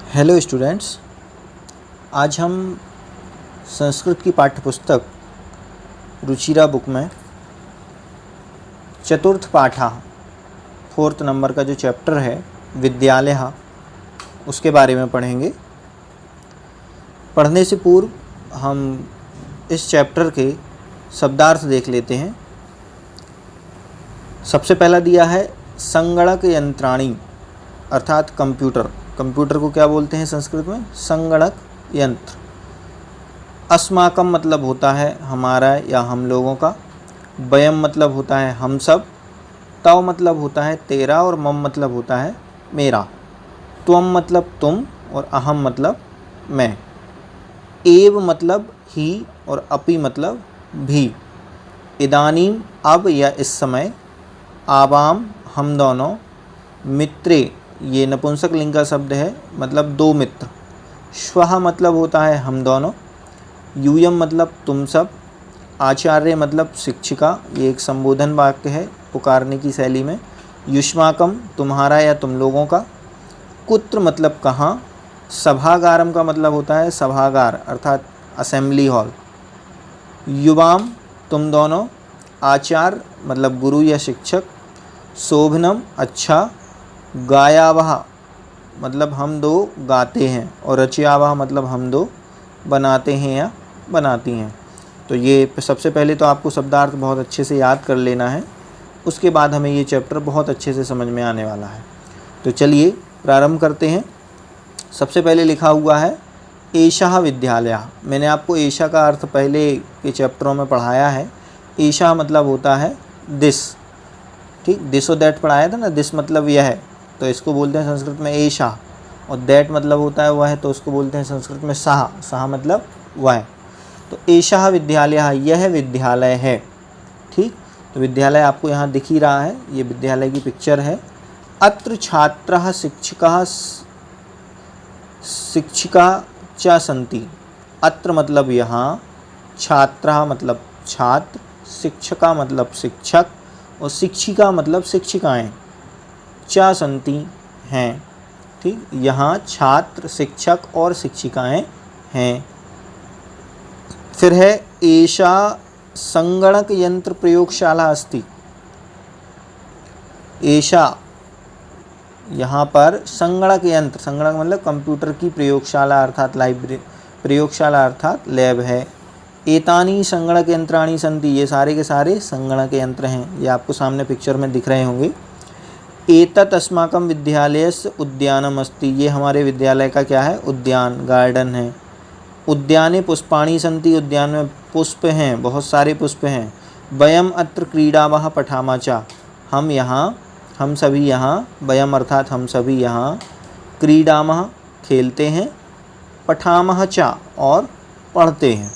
Hello students, आज हम संस्कृत की पाठ्यपुस्तक रुचिरा बुक में चतुर्थ पाठा 4th नंबर का जो चैप्टर है विद्यालय, उसके बारे में पढ़ेंगे। पढ़ने से पूर्व हम इस चैप्टर के शब्दार्थ देख लेते हैं। सबसे पहला दिया है संगणक यंत्राणी अर्थात कंप्यूटर। कंप्यूटर को क्या बोलते हैं संस्कृत में? संगणक यंत्र। अस्माकम मतलब होता है हमारा या हम लोगों का। वयम मतलब होता है हम सब। तव मतलब होता है तेरा और मम मतलब होता है मेरा। त्वम मतलब तुम और अहम मतलब मैं। एव मतलब ही और अपि मतलब भी। इदानीम अब या इस समय। आवाम हम दोनों। मित्रे ये नपुंसक लिंग का शब्द है, मतलब दो मित्र। श्वः मतलब होता है हम दोनों। यूयम मतलब तुम सब। आचार्य मतलब शिक्षिका, ये एक संबोधन वाक्य है पुकारने की शैली में। युष्माकम तुम्हारा या तुम लोगों का। कुत्र मतलब कहाँ। सभागारम का मतलब होता है सभागार अर्थात असेंबली हॉल। युवाम तुम दोनों। आचार्य मतलब गुरु या शिक्षक। शोभनम अच्छा। गायावह मतलब हम दो गाते हैं और रचयावह मतलब हम दो बनाते हैं या बनाती हैं। तो ये सबसे पहले तो आपको शब्दार्थ बहुत अच्छे से याद कर लेना है, उसके बाद हमें ये चैप्टर बहुत अच्छे से समझ में आने वाला है। तो चलिए प्रारंभ करते हैं। सबसे पहले लिखा हुआ है एषः विद्यालयः। मैंने आपको एषा का अर्थ पहले के चैप्टरों में पढ़ाया है। एषा मतलब होता है दिस, ठीक, दिस और दैट पढ़ाया था ना। दिस मतलब यह है, तो इसको बोलते हैं संस्कृत में एषा। और दैट मतलब होता है वह है, तो उसको बोलते हैं संस्कृत में सः। सः मतलब वह। तो एषः विद्यालयः, यह विद्यालय है, ठीक। तो विद्यालय आपको यहाँ दिख ही रहा है, ये विद्यालय की पिक्चर है। अत्र छात्रः शिक्षकः शिक्षिका च सन्ति। अत्र मतलब यहाँ, छात्रः मतलब छात्र, शिक्षका मतलब शिक्षक और शिक्षिका मतलब शिक्षिकाएँ। च सन्ति हैं, ठीक। यहाँ छात्र, शिक्षक और शिक्षिकाएँ हैं। फिर है एषा संगणक यंत्र प्रयोगशाला अस्ति। एषा यहाँ पर संगणक यंत्र, संगणक मतलब कंप्यूटर की प्रयोगशाला अर्थात लाइब्रेरी, प्रयोगशाला अर्थात लैब है। एतानी संगणक यंत्राणी सन्ति, ये सारे के सारे संगणक यंत्र हैं। ये आपको सामने पिक्चर में दिख रहे होंगे। एतत् अस्माकं विद्यालयस्य उद्यानम् अस्ति, ये हमारे विद्यालय का क्या है? उद्यान, गार्डन है। उद्याने पुष्पाणि सन्ति, उद्यान में पुष्प हैं, बहुत सारे पुष्प हैं। वयम् अत्र क्रीडामः पठामः च, हम यहाँ, हम सभी यहाँ, वयम् अर्थात हम सभी यहाँ, क्रीडामः खेलते हैं, पठामः च और पढ़ते हैं।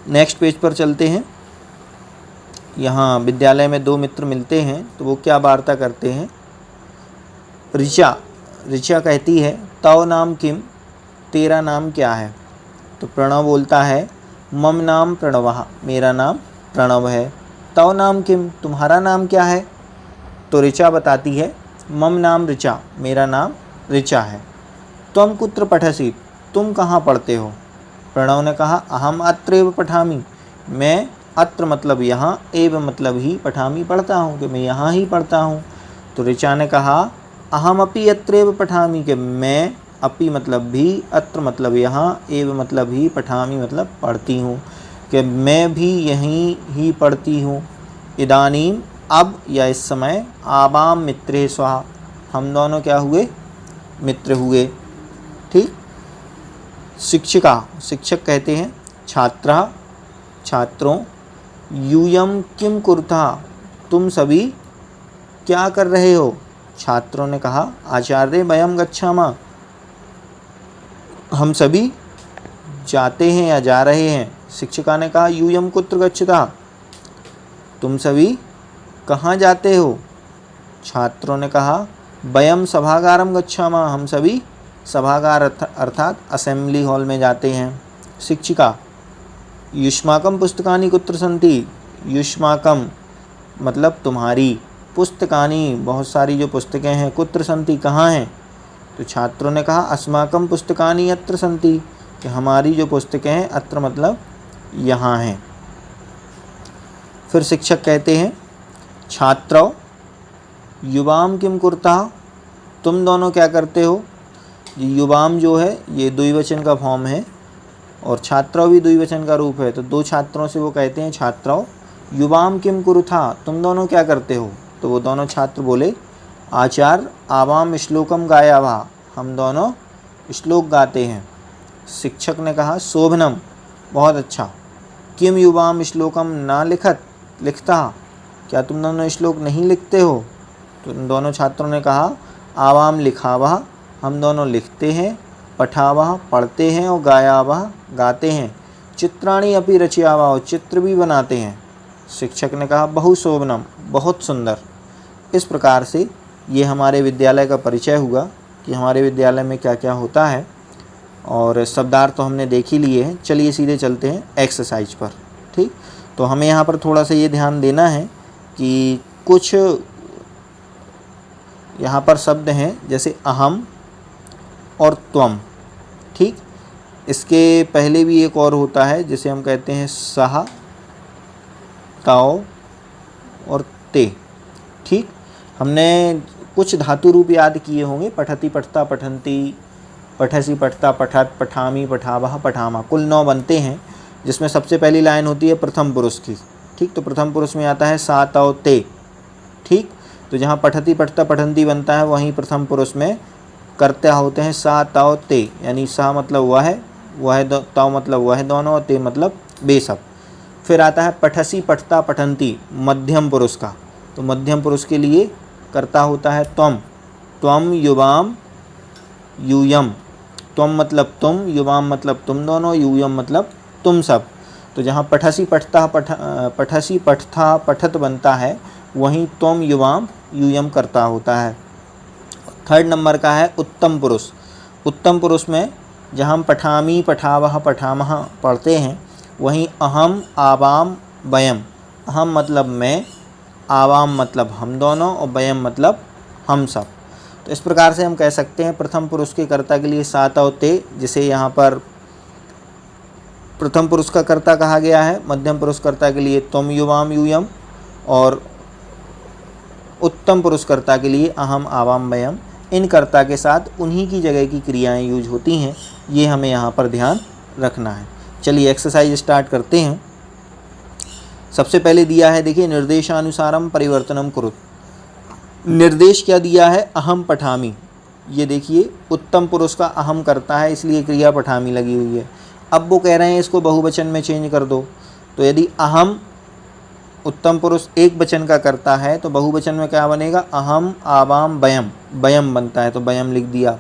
नेक्स्ट पेज पर चलते हैं। यहाँ विद्यालय में दो मित्र मिलते हैं, तो वो क्या वार्ता करते हैं? ऋचा, ऋचा कहती है तव नाम किम, तेरा नाम क्या है? तो प्रणव बोलता है मम नाम प्रणवः, मेरा नाम प्रणव है। तव नाम किम, तुम्हारा नाम क्या है? तो ऋचा बताती है मम नाम ऋचा, मेरा नाम ऋचा है। त्वम कुत्र पठसि, तुम कहाँ पढ़ते हो? प्रणव ने कहा अहम अत्रैव पठामि, मैं, अत्र मतलब यहाँ, एव मतलब ही, पठामी पढ़ता हूँ, कि मैं यहाँ ही पढ़ता हूँ। तो ऋचा ने कहा अहम अपि अत्रैव पठामी, कि मैं, अपि मतलब भी, अत्र मतलब यहाँ, एव मतलब ही, पठामी मतलब पढ़ती हूँ, कि मैं भी यहीं ही पढ़ती हूँ। इदानीम अब या इस समय। आवाम मित्रे स्वः, हम दोनों क्या हुए? मित्र हुए, ठीक। शिक्षिका, शिक्षक कहते हैं छात्रः, छात्रों। यूयम किम कुर्तः, तुम सभी क्या कर रहे हो? छात्रों ने कहा आचार्य वयम गच्छामः, हम सभी जाते हैं या जा रहे हैं। शिक्षिका ने कहा यूयम कुत्र गच्छतः, तुम सभी कहाँ जाते हो? छात्रों ने कहा वयम सभागारम गच्छामः, हम सभी सभागार अर्थात असेंबली हॉल में जाते हैं। शिक्षिका युष्माकम पुस्तकानि कुत्र सन्ति, युष्माकम मतलब तुम्हारी, पुस्तकानि बहुत सारी जो पुस्तकें हैं, कुत्र सन्ति कहाँ हैं? तो छात्रों ने कहा अस्माकं पुस्तकानि अत्र सन्ति, कि हमारी जो पुस्तकें हैं, अत्र मतलब यहाँ हैं। फिर शिक्षक कहते हैं छात्रौ युवाम किम कुर्ता, तुम दोनों क्या करते हो। युवाम जो है ये द्विवचन का फॉर्म है और छात्रौ भी द्विवचन का रूप है, तो दो छात्रों से वो कहते हैं छात्रौ युवाम किम कुरुथा, तुम दोनों क्या करते हो। तो वो दोनों छात्र बोले आचार्य आवाम श्लोकम गायावा, हम दोनों श्लोक गाते हैं। शिक्षक ने कहा शोभनम, बहुत अच्छा। किम युवाम श्लोकम ना लिखता, क्या तुम दोनों श्लोक नहीं लिखते हो। तो उन दोनों छात्रों ने कहा आवाम लिखावा, हम दोनों लिखते हैं, पठावा पढ़ते हैं और गायावा गाते हैं, चित्राणी अपि रचयावा, और चित्र भी बनाते हैं। शिक्षक ने कहा बहु शोभनम, बहुत सुंदर। इस प्रकार से ये हमारे विद्यालय का परिचय हुआ कि हमारे विद्यालय में क्या क्या होता है, और शब्दार्थ तो हमने देख ही लिए हैं। चलिए सीधे चलते हैं एक्सरसाइज पर। ठीक, तो हमें यहाँ पर थोड़ा सा ये ध्यान देना है कि कुछ यहाँ पर शब्द हैं जैसे अहम और त्वम। ठीक, इसके पहले भी एक और होता है जिसे हम कहते हैं सह, ताओ और ते। ठीक, हमने कुछ धातु रूप याद किए होंगे, पठति पठता पठंती, पठसी पठता पठत, पठामी पठावह पठामा, कुल 9 बनते हैं, जिसमें सबसे पहली लाइन होती है प्रथम पुरुष की। ठीक, तो प्रथम पुरुष में आता है सा ताओ ते। ठीक, तो जहाँ पठति पठता पठंती बनता है वहीं प्रथम पुरुष में कर्ता होते हैं सा ताओ ते, यानी सा मतलब वह है ताओ मतलब वह है दोनों, और ते मतलब वे सब। फिर आता है पठसी पठता पठंती, मध्यम पुरुष का, तो मध्यम पुरुष के लिए कर्ता होता है त्वम, त्वम युवाम यूयम, त्वम मतलब तुम, युवाम मतलब तुम दोनों, यूयम मतलब तुम सब। तो जहाँ पठसी पठता पठत बनता है वहीं त्वम युवाम यूयम कर्ता होता है। थर्ड नंबर का है उत्तम पुरुष। उत्तम पुरुष में जहाँ हम पठामी पठावह पठामह पढ़ते हैं वहीं अहम आवाम वयम, अहम मतलब मैं, आवाम मतलब हम दोनों, और वयम मतलब हम सब। तो इस प्रकार से हम कह सकते हैं प्रथम पुरुष के कर्ता के लिए सा ताओ ते, जिसे यहाँ पर प्रथम पुरुष का कर्ता कहा गया है। मध्यम पुरुष कर्ता के लिए त्वम युवाम यूयम, और उत्तम पुरुष कर्ता के लिए अहम आवाम वयम। इन कर्ता के साथ उन्हीं की जगह की क्रियाएं यूज होती हैं, ये हमें यहाँ पर ध्यान रखना है। चलिए एक्सरसाइज स्टार्ट करते हैं। सबसे पहले दिया है, देखिए, निर्देशानुसारम परिवर्तनम कुरुत। निर्देश क्या दिया है, अहम पठामी। ये देखिए उत्तम पुरुष का अहम करता है, इसलिए क्रिया पठामी लगी हुई है। अब वो कह रहे हैं इसको बहुवचन में चेंज कर दो, तो यदि अहम उत्तम पुरुष एक वचन का करता है तो बहुवचन में क्या बनेगा, अहम आवाम वयम, वयम बनता है तो वयम लिख दिया।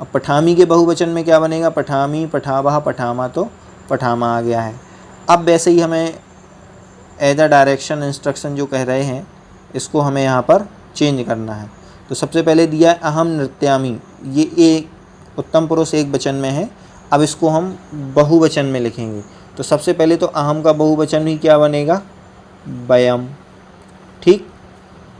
अब पठामी के बहुवचन में क्या बनेगा, पठामी पठावह पठामा, तो पठामा आ गया है। अब वैसे ही हमें एज अ डायरेक्शन इंस्ट्रक्शन जो कह रहे हैं इसको हमें यहाँ पर चेंज करना है। तो सबसे पहले दिया है अहम नृत्यामी, ये एक उत्तम पुरुष एक वचन में है, अब इसको हम बहुवचन में लिखेंगे। तो सबसे पहले तो अहम का बहुवचन ही क्या बनेगा, वयम। ठीक,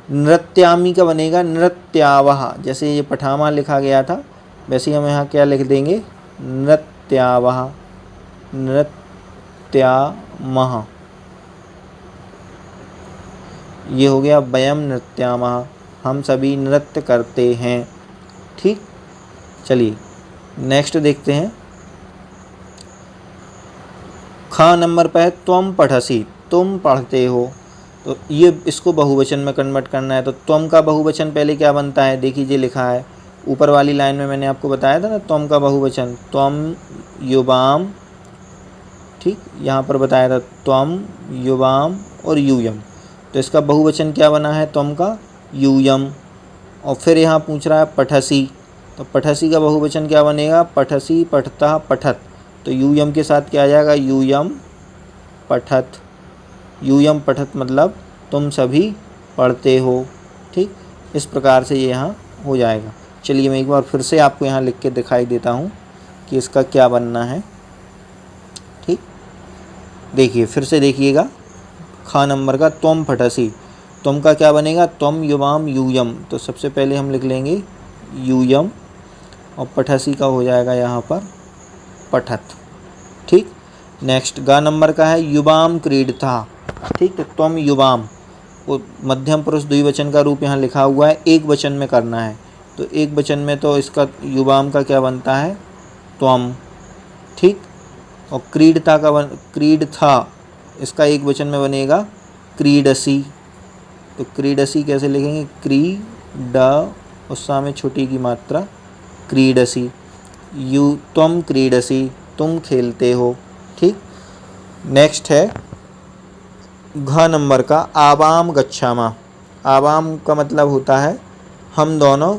नृत्यामी का बनेगा नृत्यावह, जैसे ये पठामा लिखा गया था वैसे ही हम यहाँ क्या लिख देंगे, नृत्यावह, नृत्यामह, ये हो गया वयम नृत्यामह, हम सभी नृत्य करते हैं। ठीक, चलिए नेक्स्ट देखते हैं। ख नंबर पर है त्वम पठसी, तुम पढ़ते हो, तो ये इसको बहुवचन में कन्वर्ट करना है। तो त्वम का बहुवचन पहले क्या बनता है, देखिए लिखा है ऊपर वाली लाइन में, मैंने आपको बताया था ना त्वम का बहुवचन, त्वम युवाम। ठीक, यहाँ पर बताया था त्वम युवाम और यूयम, तो इसका बहुवचन क्या बना है, त्वम का यूयम। और फिर यहाँ पूछ रहा है पठसी, तो पठसी का बहुवचन क्या बनेगा, पठसी पठता पठत, तो यूयम के साथ क्या आ जाएगा, यूयम पठत, यूयम पठत मतलब तुम सभी पढ़ते हो। ठीक, इस प्रकार से ये यहाँ हो जाएगा। चलिए मैं एक बार फिर से आपको यहाँ लिख के दिखाई देता हूँ कि इसका क्या बनना है। ठीक, देखिए फिर से देखिएगा, खा नंबर का त्वम पठसी, त्वम का क्या बनेगा, त्वम युवाम यूयम, तो सबसे पहले हम लिख लेंगे यूयम। और पठसी का हो जाएगा यहाँ पर पठत। ठीक, नेक्स्ट ग नंबर का है युवाम क्रीडथा। ठीक, तो त्वम युवाम, वो मध्यम पुरुष द्विवचन का रूप यहाँ लिखा हुआ है, एक वचन में करना है, तो एक वचन में तो इसका युवाम का क्या बनता है, त्वम। ठीक, और क्रीडता का क्रीडथा, इसका एक वचन में बनेगा क्रीडसी। तो क्रीडसी कैसे लिखेंगे, क्रीड उत्साह में छोटी की मात्रा, क्रीडसी। तुम क्रीडसी, तुम खेलते हो। ठीक, नेक्स्ट है घ नंबर का आवाम गच्छामा। आवाम का मतलब होता है हम दोनों,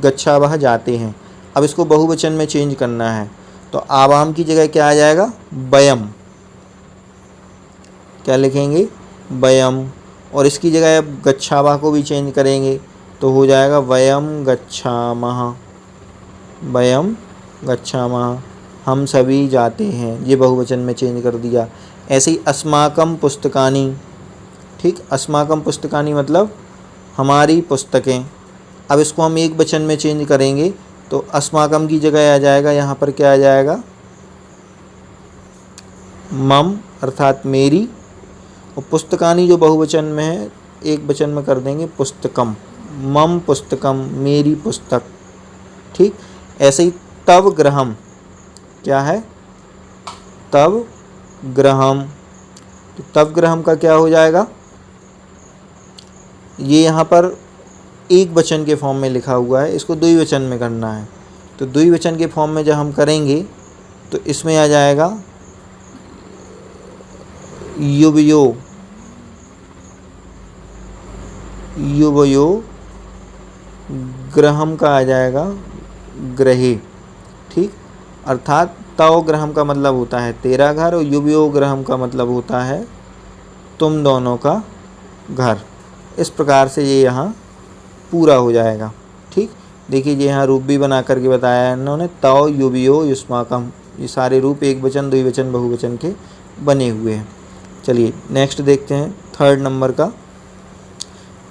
गच्छावह जाते हैं। अब इसको बहुवचन में चेंज करना है, तो आवाम की जगह क्या आ जाएगा, वयम। क्या लिखेंगे, वयम। और इसकी जगह अब गच्छावह को भी चेंज करेंगे तो हो जाएगा वयम गच्छामः। वयम गच्छामः, हम सभी जाते हैं, ये बहुवचन में चेंज कर दिया। ऐसे ही अस्माकम पुस्तकानि। ठीक, अस्माकम पुस्तकानि मतलब हमारी पुस्तकें। अब इसको हम एक वचन में चेंज करेंगे तो अस्माकम की जगह आ जाएगा, यहाँ पर क्या आ जाएगा, मम अर्थात मेरी। और पुस्तकानि जो बहुवचन में है एक वचन में कर देंगे पुस्तकम, मम पुस्तकम, मेरी पुस्तक। ठीक, ऐसे ही तव गृहम, क्या है, तव गृहम। तो तव गृहम का क्या हो जाएगा, ये यहाँ पर एक वचन के फॉर्म में लिखा हुआ है, इसको द्विवचन में करना है। तो द्विवचन के फॉर्म में जब हम करेंगे तो इसमें आ जाएगा युवयो, युवयो। ग्रहम का आ जाएगा ग्रहे। ठीक, अर्थात तव ग्रहम का मतलब होता है तेरा घर और युवयो ग्रहम का मतलब होता है तुम दोनों का घर। इस प्रकार से ये यहाँ पूरा हो जाएगा। ठीक, देखिए ये यहाँ रूप भी बना करके बताया है इन्होंने, तव युवयो युष्माकम, ये सारे रूप एक वचन द्विवचन बहुवचन के बने हुए हैं। चलिए नेक्स्ट देखते हैं थर्ड नंबर का।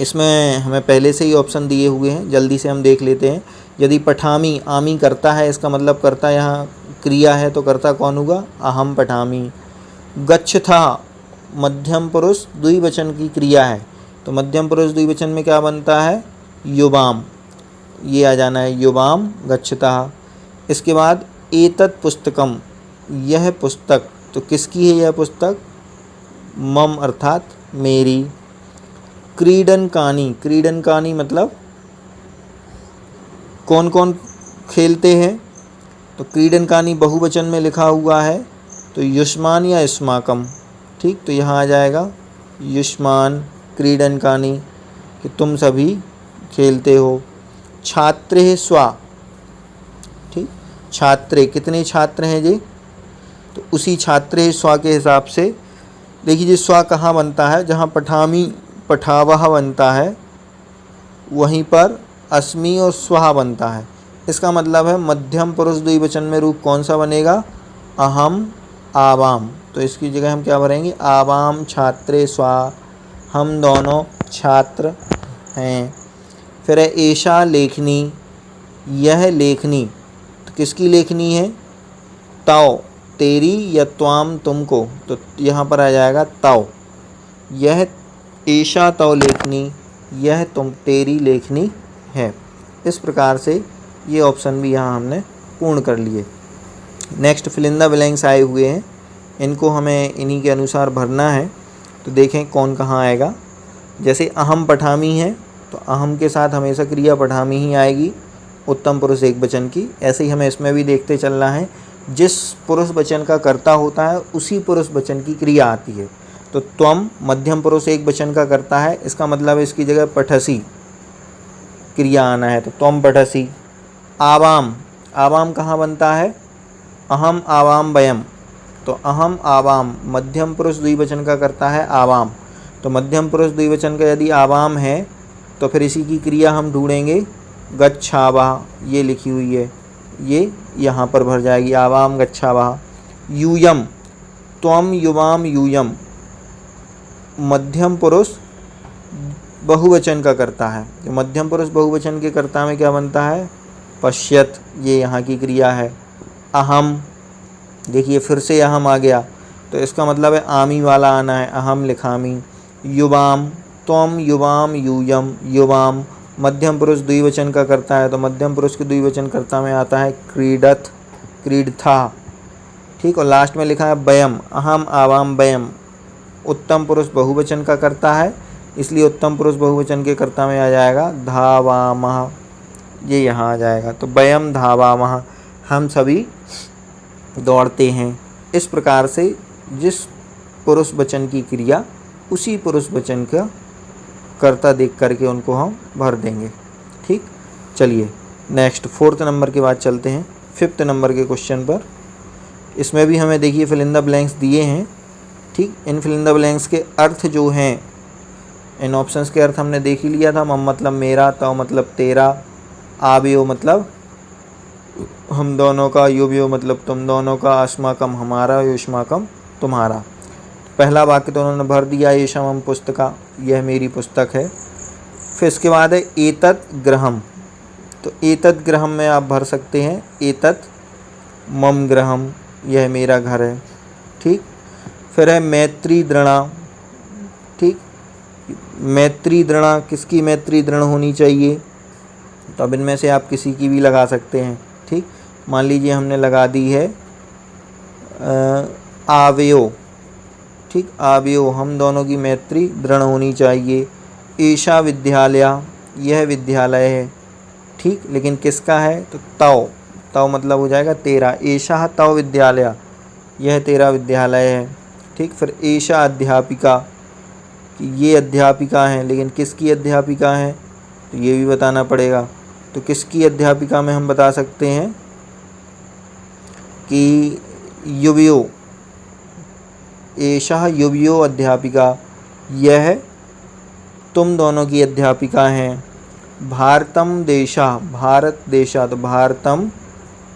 इसमें हमें पहले से ही ऑप्शन दिए हुए हैं, जल्दी से हम देख लेते हैं। यदि पठामी, आमी करता है, इसका मतलब करता यहाँ क्रिया है, तो करता कौन होगा, अहम पठामी। गच्छथा मध्यम पुरुष द्विवचन की क्रिया है, तो मध्यम पुरुष द्विवचन में क्या बनता है, युवाम, ये आ जाना है युवाम गच्छता। इसके बाद एतत् पुस्तकम, यह पुस्तक, तो किसकी है यह पुस्तक, मम अर्थात मेरी। क्रीडनकानि, क्रीडनकानि मतलब कौन कौन खेलते हैं, तो क्रीडनकानि बहुवचन में लिखा हुआ है, तो युष्मान या युष्माकम। ठीक, तो यहाँ आ जाएगा युष्मान क्रीडनकानि, कि तुम सभी खेलते हो। छात्रे स्वा, ठीक, छात्रे कितने छात्र हैं जी, तो उसी छात्रे स्वा के हिसाब से देखिए जी, स्वा कहाँ बनता है, जहाँ पठामी पठावह बनता है वहीं पर अस्मि और स्वहा बनता है। इसका मतलब है मध्यम पुरुष द्विवचन में रूप कौन सा बनेगा, अहम आवाम। तो इसकी जगह हम क्या भरेंगे, आवाम छात्रे स्वा, हम दोनों छात्र हैं। फिर है एषा लेखनी, यह लेखनी, तो किसकी लेखनी है, तव तेरी या त्वाम तुमको, तो यहाँ पर आ जाएगा तव। यह एषा तव लेखनी, यह तुम तेरी लेखनी है। इस प्रकार से ये ऑप्शन भी यहाँ हमने पूर्ण कर लिए। Next fill in the blanks आए हुए हैं, इनको हमें इन्हीं के अनुसार भरना है। तो देखें कौन कहाँ आएगा। जैसे अहम पठामी है तो अहम के साथ हमेशा क्रिया पठामी ही आएगी, उत्तम पुरुष एक वचन की। ऐसे ही हमें इसमें भी देखते चलना है, जिस पुरुष वचन का कर्ता होता है उसी पुरुष वचन की क्रिया आती है। तो त्वम मध्यम पुरुष एक वचन का करता है, इसका मतलब इसकी जगह पठसी क्रिया आना है, तो त्वम पठसी। आवाम, आवाम कहाँ बनता है, अहम आवाम वयम, तो अहम आवाम मध्यम पुरुष द्विवचन का करता है आवाम। तो मध्यम पुरुष द्विवचन का यदि आवाम है तो फिर इसी की क्रिया हम ढूंढेंगे गच्छावः, ये लिखी हुई है, ये यहाँ पर भर जाएगी, आवाम गच्छावः। यूयम, त्वम युवाम यूयम, मध्यम पुरुष बहुवचन का करता है। तो मध्यम पुरुष बहुवचन के कर्ता में क्या बनता है, पश्यत ये यहाँ की क्रिया है। अहम, देखिए फिर से अहम आ गया, तो इसका मतलब है आमी वाला आना है, अहम लिखामी। युवाम, त्वम युवाम यूयम, युवाम मध्यम पुरुष द्विवचन का करता है, तो मध्यम पुरुष के द्विवचन कर्ता में आता है क्रीडथ, क्रीडथा। ठीक, और लास्ट में लिखा है वयम, अहम आवाम वयम। उत्तम पुरुष बहुवचन का करता है, इसलिए उत्तम पुरुष बहुवचन के कर्ता में आ जाएगा धावामः, ये यहाँ आ जाएगा। तो वयम धावामः, हम सभी दौड़ते हैं। इस प्रकार से जिस पुरुष वचन की क्रिया उसी पुरुष वचन का कर्ता देख करके उनको हम भर देंगे। ठीक, चलिए नेक्स्ट 4th नंबर के बाद चलते हैं 5th नंबर के क्वेश्चन पर। इसमें भी हमें देखिए फिल इन द ब्लैंक्स दिए हैं। ठीक, इन फिल इन द ब्लैंक्स के अर्थ जो हैं, इन ऑप्शंस के अर्थ हमने देख ही लिया था। मम मतलब मेरा, तव मतलब तेरा, आबयो मतलब हम दोनों का, युवयो मतलब तुम दोनों का, अस्माकम हमारा, युष्माकम तुम्हारा। पहला वाक्य तो उन्होंने भर दिया, येषा मम पुस्तका, यह मेरी पुस्तक है। फिर इसके बाद है एतत् गृहम, तो एतत् गृहम में आप भर सकते हैं एतत् मम गृहम, यह मेरा घर है। ठीक, फिर है मैत्री दृढ़ा। ठीक, मैत्री दृढ़ा, किसकी मैत्री दृढ़ होनी चाहिए, तो अब इनमें से आप किसी की भी लगा सकते हैं। ठीक, मान लीजिए हमने लगा दी है आवयो। ठीक, आवयो, हम दोनों की मैत्री दृढ़ होनी चाहिए। एषा विद्यालय, यह विद्यालय है। ठीक, लेकिन किसका है, तो तव, तव मतलब हो जाएगा तेरा। एषा तव विद्यालय, यह तेरा विद्यालय है। ठीक, फिर एषा अध्यापिका, कि ये अध्यापिका हैं, लेकिन किसकी अध्यापिका हैं, तो ये भी बताना पड़ेगा। तो किसकी अध्यापिका में हम बता सकते हैं कि युवयो, एषा युवयो अध्यापिका, यह तुम दोनों की अध्यापिका हैं। भारतम देशा, भारत देशा, तो भारतम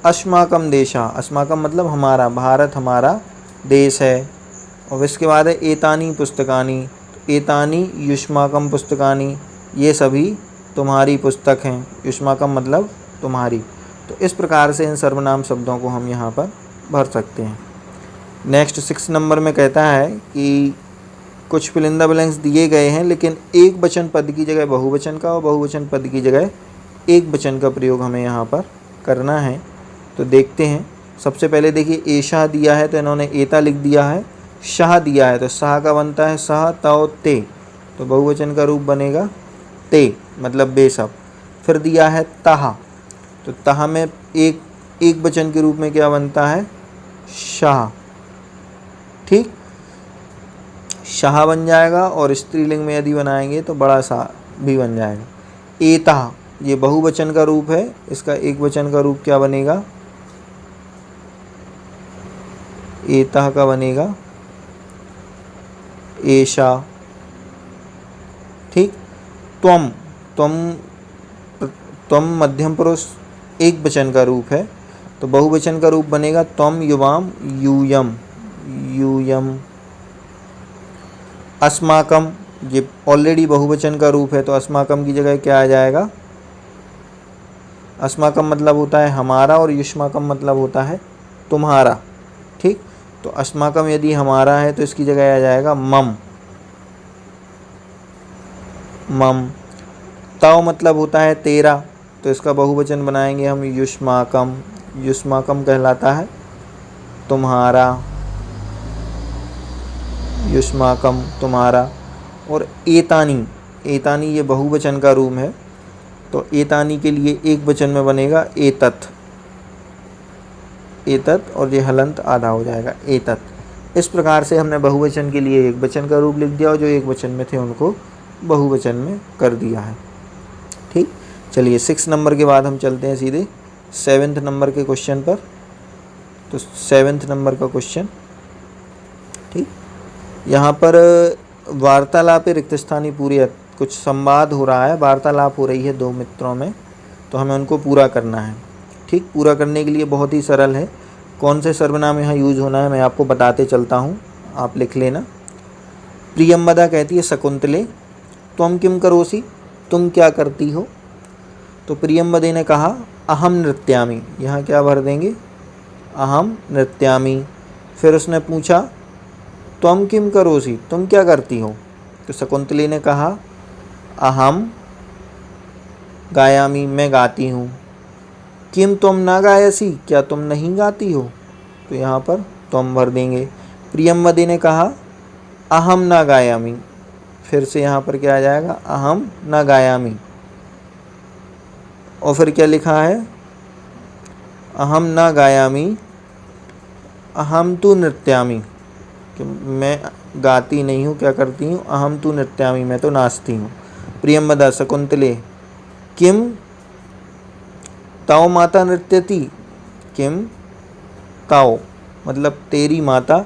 अस्माकम देशा, अस्माकम मतलब हमारा, भारत हमारा देश है। और इसके बाद है एतानी पुस्तकानी, तो एतानी युष्माकम पुस्तकानी, ये सभी तुम्हारी पुस्तक हैं। युष्माकम मतलब तुम्हारी। तो इस प्रकार से इन सर्वनाम शब्दों को हम यहाँ पर भर सकते हैं। नेक्स्ट 6 नंबर में कहता है कि कुछ फिल इन द ब्लैंक्स दिए गए हैं, लेकिन एक वचन पद की जगह बहुवचन का और बहुवचन पद की जगह एक वचन का प्रयोग हमें यहाँ पर करना है। तो देखते हैं। सबसे पहले देखिए एषा दिया है तो इन्होंने एता लिख दिया है। शाह दिया है तो शाह का बनता है सह तव ते, तो बहुवचन का रूप बनेगा ते, मतलब बेशक। फिर दिया है तहा, तो तहा में एक वचन के रूप में क्या बनता है, शाह। ठीक, शाह बन जाएगा, और स्त्रीलिंग में यदि बनाएंगे तो बड़ा सा भी बन जाएगा। एता, ये बहुवचन का रूप है, इसका एक वचन का रूप क्या बनेगा, एता का बनेगा एषा। ठीक, त्वम, त्वम मध्यम पुरुष एक वचन का रूप है, तो बहुवचन का रूप बनेगा त्वम युवाम यूयम, यूयम। अस्माकम, ये ऑलरेडी बहुवचन का रूप है, तो अस्माकम की जगह क्या आ जाएगा, अस्माकम मतलब होता है हमारा, और युष्माकम मतलब होता है तुम्हारा। ठीक, तो अस्माकम यदि हमारा है तो इसकी जगह आ जाएगा मम, मम। तव मतलब होता है तेरा, तो इसका बहुवचन बनाएंगे हम युष्माकम, युष्माकम कहलाता है तुम्हारा, युष्माकम तुम्हारा। और एतानी, एतानी ये बहुवचन का रूप है, तो एतानी के लिए एक वचन में बनेगा एतत्, एतत्, और ये हलंत आधा हो जाएगा एतत्। इस प्रकार से हमने बहुवचन के लिए एक वचन का रूप लिख दिया, और जो एक वचन में थे उनको बहुवचन में कर दिया है। ठीक, चलिए 6 नंबर के बाद हम चलते हैं सीधे 7th नंबर के क्वेश्चन पर। तो 7th नंबर का क्वेश्चन, ठीक, यहाँ पर वार्तालाप रिक्त स्थानीय पूरी, कुछ संवाद हो रहा है, वार्तालाप हो रही है दो मित्रों में, तो हमें उनको पूरा करना है। ठीक, पूरा करने के लिए बहुत ही सरल है। कौन से सर्वनाम यहाँ यूज़ होना है मैं आपको बताते चलता हूँ, आप लिख लेना। प्रियंवदा कहती है शकुंतले, त्वम किम करोसि, तुम क्या करती हो। तो प्रियंवदे ने कहा अहम नृत्यामि, यहाँ क्या भर देंगे, अहम नृत्यामि। फिर उसने पूछा त्वम किम करोसि, तुम क्या करती हो? तो शकुंतली ने कहा अहम गायामि, मैं गाती हूँ। किम तुम ना गायसी, क्या तुम नहीं गाती हो? तो यहाँ पर तुम भर देंगे। प्रियंवदी ने कहा अहम ना गायामि, फिर से यहाँ पर क्या आ जाएगा, अहम ना गायामि। और फिर क्या लिखा है, अहम ना गायामि अहम तु नृत्यामि, कि मैं गाती नहीं हूँ, क्या करती हूँ, अहम तु नृत्यामि, मैं तो नाचती हूँ। प्रियंवदा शकुंतले किम तव माता नृत्यति, किम तव मतलब तेरी माता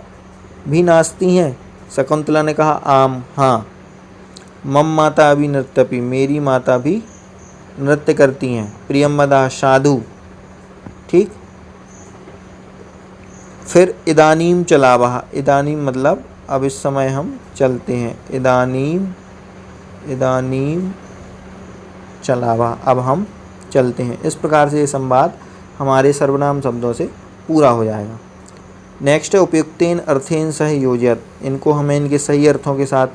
भी नाचती हैं। शकुंतला ने कहा आम, हाँ। मम माता अभी नृत्यपि, मेरी माता भी नृत्य करती हैं। प्रियंवदा साधु, ठीक। फिर इदानीम चलावः, इदानीम मतलब अब इस समय हम चलते हैं। इदानीम चलावः, अब हम चलते हैं। इस प्रकार से ये संवाद हमारे सर्वनाम शब्दों से पूरा हो जाएगा। नेक्स्ट है उपयुक्तेन अर्थेन सह योजयत, इनको हमें इनके सही अर्थों के साथ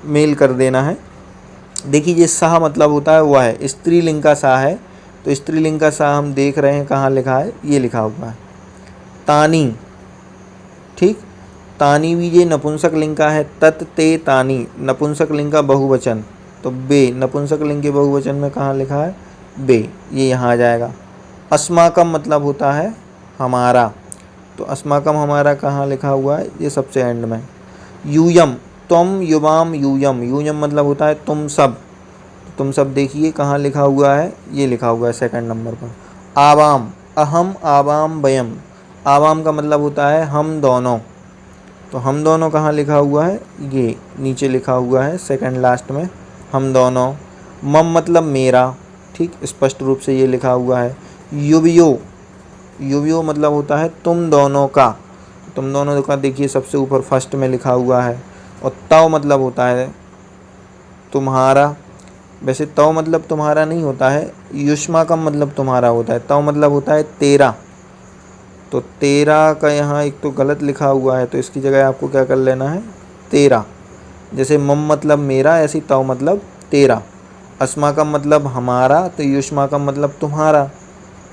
मेल कर देना है। देखिए ये सह मतलब होता है वह है, स्त्रीलिंग का सा है, तो स्त्रीलिंग का सा हम देख रहे हैं कहाँ लिखा है, ये लिखा हुआ है तानी, ठीक। तानी भी ये नपुंसक लिंग का है। तत् ते तानी नपुंसक लिंग का बहुवचन, तो बे नपुंसक लिंग के बहुवचन में कहाँ लिखा है, बे, ये यहाँ आ जाएगा। अस्माकम मतलब होता है हमारा, तो अस्माकम हमारा कहाँ लिखा हुआ है, ये सबसे एंड में। यूयम तुम युवाम यूयम, यूयम मतलब होता है तुम सब, तुम सब देखिए कहाँ लिखा हुआ है, ये लिखा हुआ है सेकंड नंबर पर। आवाम अहम आवाम वयम, आवाम का मतलब होता है हम दोनों, तो हम दोनों कहाँ लिखा हुआ है, ये नीचे लिखा हुआ है सेकंड लास्ट में, हम दोनों। मम मतलब मेरा, ठीक, स्पष्ट रूप से ये लिखा हुआ है। युवियो, युवियो मतलब होता है तुम दोनों का, तुम दोनों का देखिए सबसे ऊपर फर्स्ट में लिखा हुआ है। और तव मतलब होता है तुम्हारा, वैसे तव मतलब तुम्हारा नहीं होता है, युष्माकम मतलब तुम्हारा होता है, तव मतलब होता है तेरा, तो तेरा का यहाँ एक तो गलत लिखा हुआ है, तो इसकी जगह आपको क्या कर लेना है, तेरा। जैसे मम मतलब मेरा, ऐसी तव मतलब तेरा। अस्माकम मतलब हमारा, तो युष्माकम मतलब तुम्हारा,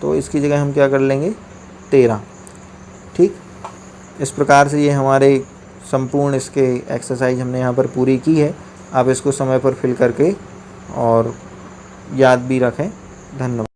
तो इसकी जगह हम क्या कर लेंगे, तेरा, ठीक। इस प्रकार से ये हमारे संपूर्ण इसके एक्सरसाइज हमने यहाँ पर पूरी की है। आप इसको समय पर फिल करके और याद भी रखें। धन्यवाद।